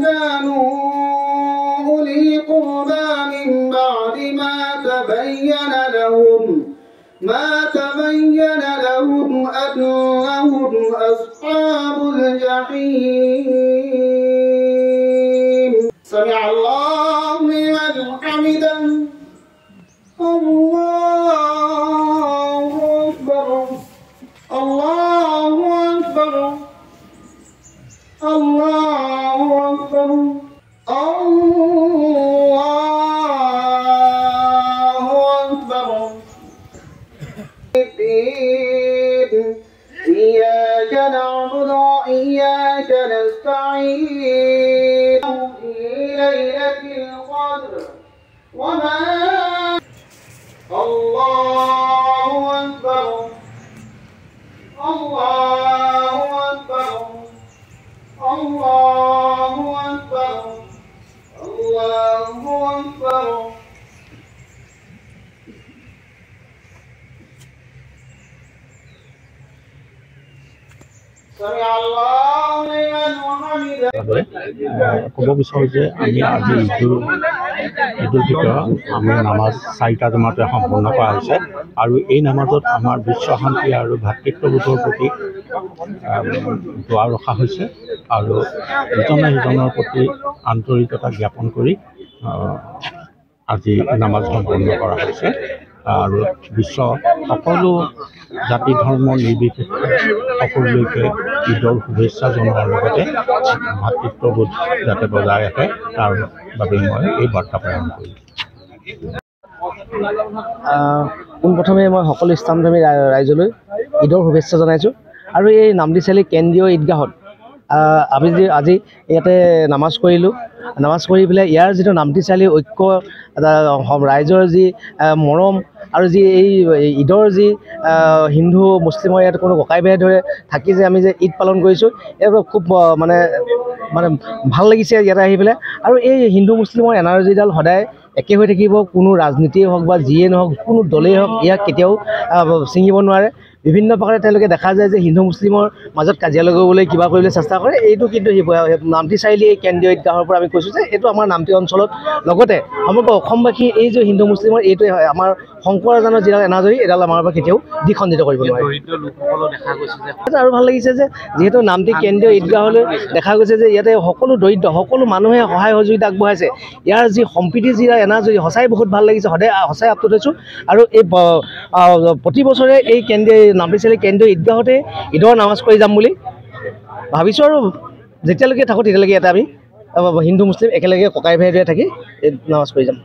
كانوا أولي قربى من بعد ما تبين لهم أنهم أصحاب الجحيم سمع الله لمن حمده الله أكبر الله أكبر الله أكبر الله أكبر إياك نعبد وإياك نستعين في ليلة القدر وما الله أكبر الله أكبر الله أكبر الله أكبر سمع الله لمن حمده ক'ব বিচাৰোঁ যে আমি আজি ঈদুল ফিতৰ আমি নামাজ 4টা জমাতে সম্পূৰ্ণ কৰা হৈছে আৰু এই নামাজত আমাৰ বিশ্ব শান্তি আৰু ভাতৃত্ববোধৰ প্ৰতি দোৱা ৰখা হৈছে আৰু ইজনে সিজনৰ প্ৰতি আন্তৰিকতা জ্ঞাপন কৰি আজি নামাজ সম্পূৰ্ণ কৰা হৈছে আৰু বিশ্ব সকলো জাতি ধৰ্ম নিৰ্বিশেষে সকলোলৈকে ঈদৰ শুভেচ্ছা জনোৱাৰ লগতে ভাতৃত্ববোধ যাতে বজাই ৰাখে তাৰ বাবে মই এই বাৰ্তা প্ৰেৰণ কৰিছোঁ। পোনপ্ৰথমে মই সকলো ইছলামধৰ্মী ৰাইজলৈ ঈদৰ শুভেচ্ছা জনাইছোঁ আৰু এই নামদি চাৰিআলি কেন্দ্ৰীয় ঈদগাহত আমি আজি ইয়াতে নামাজ কৰিলোঁ। নামাজ কৰি পেলাই ইয়াৰ যিটো নামতি চাৰিআলি ঐক্য ৰাইজৰ যি মৰম আৰু যি এই ঈদৰ যি হিন্দু মুছলিমৰ ইয়াত কোনো ককাই ভাই ধৰে থাকি যে আমি যে ঈদ পালন কৰিছোঁ এইটো খুব মানে ভাল লাগিছে ইয়াতে আহি পেলাই। আৰু এই হিন্দু মুছলিমৰ এনাৰ্জিডাল সদায় একে হৈ থাকিব, কোনো ৰাজনীতিয়ে হওক বা যিয়ে নহওক কোনো দলেই হওক ইয়াক কেতিয়াও ছিঙিব নোৱাৰে। বিভিন্ন প্ৰকাৰে তেওঁলোকে দেখা যায় যে হিন্দু মুছলিমৰ মাজত কাজিয়া লগাবলৈ কিবা কৰিবলৈ চেষ্টা কৰে। এইটো কিন্তু নামতি চাৰিআলি এই কেন্দ্ৰীয় ঈদগাহৰ পৰা আমি কৈছোঁ যে এইটো আমাৰ নামতি অঞ্চলত লগতে সমগ্ৰ অসমবাসী এই যে হিন্দু মুছলিমৰ এইটোৱে হয় আমাৰ শংকৰজানৰ যিডাল এনাজৰী এডাল আমাৰ পৰা কেতিয়াও দ্বিখণ্ডিত কৰিব নোৱাৰে। আৰু ভাল লাগিছে যে যিহেতু নামতি কেন্দ্ৰীয় ঈদগাহলৈ দেখা গৈছে যে ইয়াতে সকলো দৰিদ্ৰ সকলো মানুহে সহায় সহযোগিতা আগবঢ়াইছে। ইয়াৰ যি সম্প্ৰীতি যি এনাজৰী সঁচাই বহুত ভাল লাগিছে, সঁচাই আপ্লুত হৈছোঁ। আৰু এই প্ৰতি বছৰে এই নামতি চাৰিআলি কেন্দ্ৰীয় ঈদগাহতে ঈদৰ নামাজ কৰি যাম বুলি ভাবিছোঁ আৰু যেতিয়ালৈকে থাকোঁ তেতিয়ালৈকে ইয়াতে আমি হিন্দু মুছলিম একেলগে ককাই ভাই থাকি নামাজ কৰি যাম।